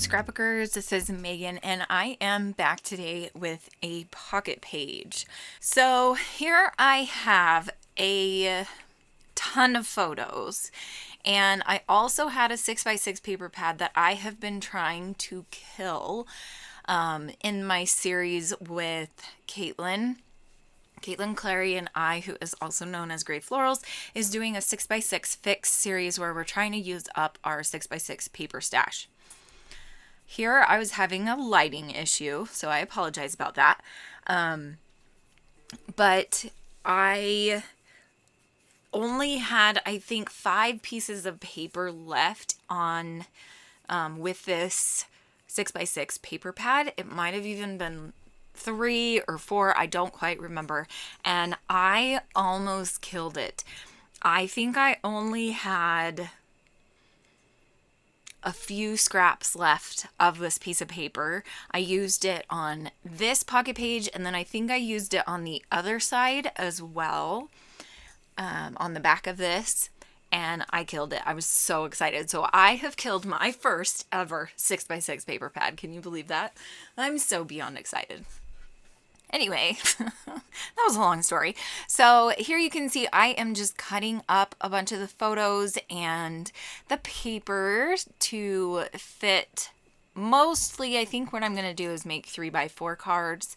scrapbookers, this is Megan, and I am back today with a pocket page. So here I have a ton of photos, and I also had a 6x6 paper pad that I have been trying to kill in my series with Caitlin. Caitlin Clary and I, who is also known as Gray Florals, is doing a 6x6 fix series where we're trying to use up our 6x6 paper stash. Here I was having a lighting issue, so I apologize about that. But I only had, I think, 5 pieces of paper left on with this 6x6 paper pad. It might have even been 3 or 4, I don't quite remember, and I almost killed it. I think I only had a few scraps left of this piece of paper. I used it on this pocket page, and then I think I used it on the other side as well, on the back of this, and I killed it. I was so excited. So I have killed my first ever 6x6 paper pad. Can you believe that? I'm so beyond excited. Anyway, that was a long story. So here you can see I am just cutting up a bunch of the photos and the paper to fit. Mostly, I think what I'm going to do is make 3x4 cards.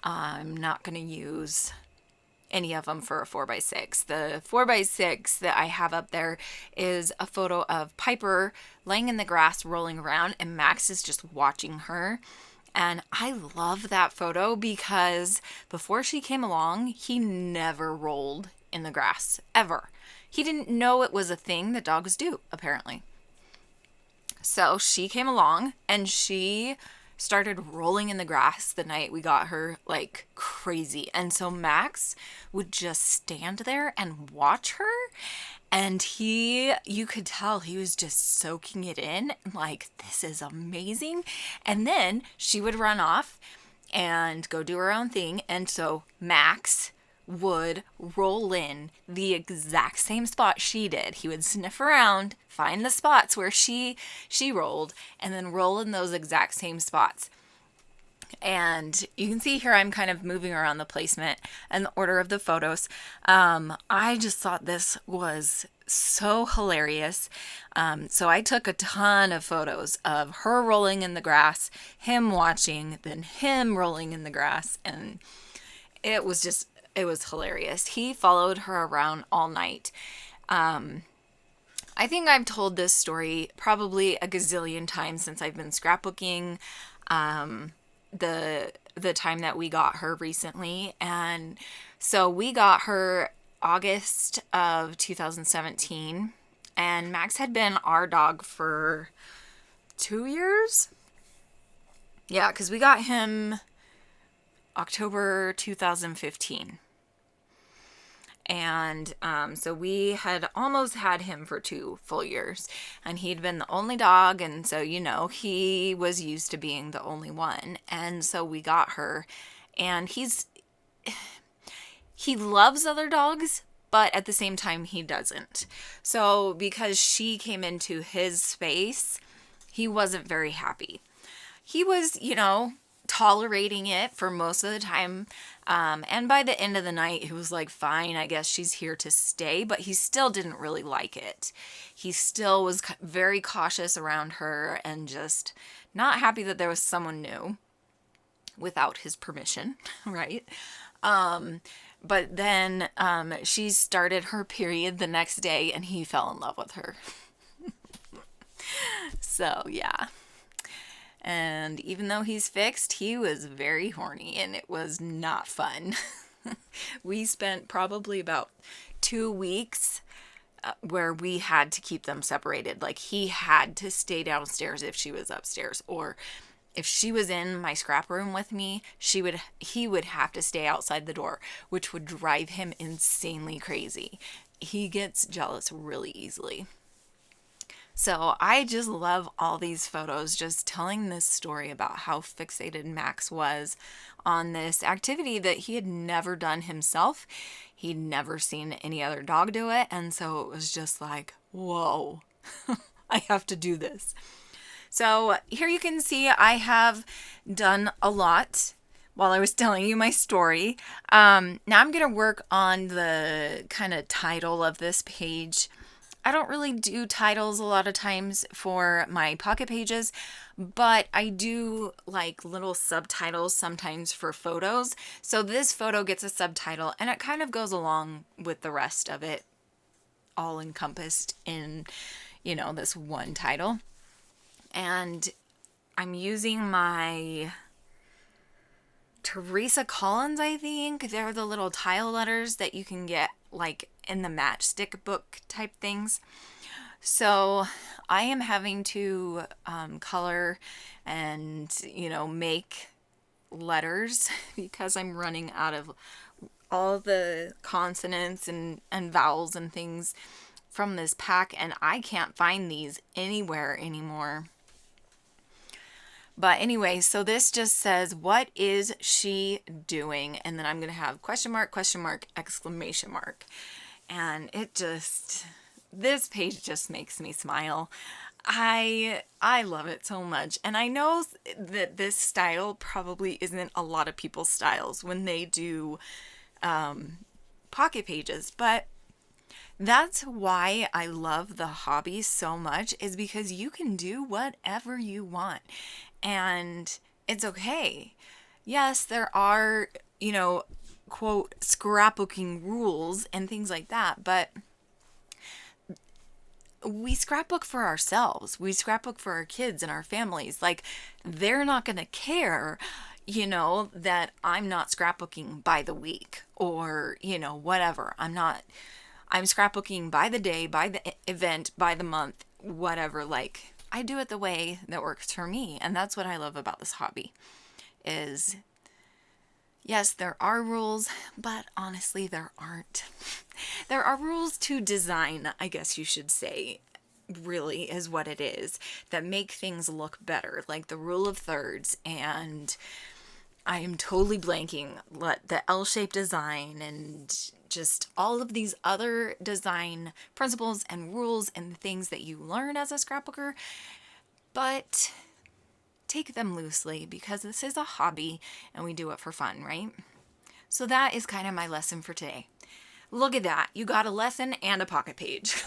I'm not going to use any of them for a 4x6. The 4x6 that I have up there is a photo of Piper laying in the grass rolling around, and Max is just watching her. And I love that photo because before she came along, he never rolled in the grass, ever. He didn't know it was a thing that dogs do, apparently. So she came along and she started rolling in the grass the night we got her like crazy. And so Max would just stand there and watch her. And you could tell he was just soaking it in, like, this is amazing. And then she would run off and go do her own thing. And so Max would roll in the exact same spot she did. He would sniff around, find the spots where she rolled, and then roll in those exact same spots. And you can see here I'm kind of moving around the placement and the order of the photos. I just thought this was so hilarious. So I took a ton of photos of her rolling in the grass, him watching, then him rolling in the grass, and it was hilarious. He followed her around all night. I think I've told this story probably a gazillion times since I've been scrapbooking. The time that we got her recently, and so we got her August of 2017, and Max had been our dog for 2 years. Yeah, because we got him October 2015. And so we had almost had him for 2 full years, and he'd been the only dog, and so, he was used to being the only one. And so we got her, and he loves other dogs, but at the same time he doesn't. So because she came into his space, he wasn't very happy. He was, tolerating it for most of the time. And by the end of the night, he was like, fine, I guess she's here to stay, but he still didn't really like it. He still was very cautious around her and just not happy that there was someone new without his permission, right? But then she started her period the next day and he fell in love with her. So, yeah. And even though he's fixed, he was very horny, and it was not fun. We spent probably about 2 weeks where we had to keep them separated. Like, he had to stay downstairs if she was upstairs, or if she was in my scrap room with me, he would have to stay outside the door, which would drive him insanely crazy. He gets jealous really easily. So I just love all these photos, just telling this story about how fixated Max was on this activity that he had never done himself. He'd never seen any other dog do it, and so it was just like, whoa, I have to do this. So here you can see I have done a lot while I was telling you my story. Now I'm going to work on the kind of title of this page. I don't really do titles a lot of times for my pocket pages, but I do like little subtitles sometimes for photos. So this photo gets a subtitle and it kind of goes along with the rest of it, all encompassed in, this one title. And I'm using my Teresa Collins, I think. They're the little tile letters that you can get like in the matchstick book type things. So I am having to color and, make letters because I'm running out of all the consonants and vowels and things from this pack, and I can't find these anywhere anymore. But anyway, so this just says, what is she doing? And then I'm going to have question mark, exclamation mark. And this page just makes me smile. I love it so much. And I know that this style probably isn't a lot of people's styles when they do pocket pages, but that's why I love the hobby so much, is because you can do whatever you want and it's okay. Yes, there are, quote, scrapbooking rules and things like that, but we scrapbook for ourselves. We scrapbook for our kids and our families. Like, they're not going to care, that I'm not scrapbooking by the week or, whatever. I'm scrapbooking by the day, by the event, by the month, whatever. Like, I do it the way that works for me. And that's what I love about this hobby is, yes, there are rules, but honestly, there aren't. There are rules to design, I guess you should say, really is what it is, that make things look better, like the rule of thirds, and I am totally blanking the L-shaped design and just all of these other design principles and rules and things that you learn as a scrapbooker, but take them loosely because this is a hobby and we do it for fun, right? So that is kind of my lesson for today. Look at that. You got a lesson and a pocket page.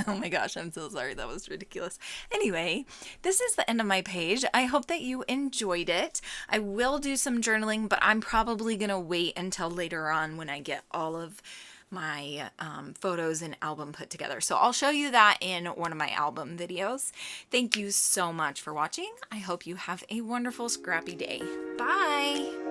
Oh my gosh, I'm so sorry. That was ridiculous. Anyway, this is the end of my page. I hope that you enjoyed it. I will do some journaling, but I'm probably going to wait until later on when I get all of my photos and album put together. So I'll show you that in one of my album videos. Thank you so much for watching. I hope you have a wonderful scrappy day. Bye!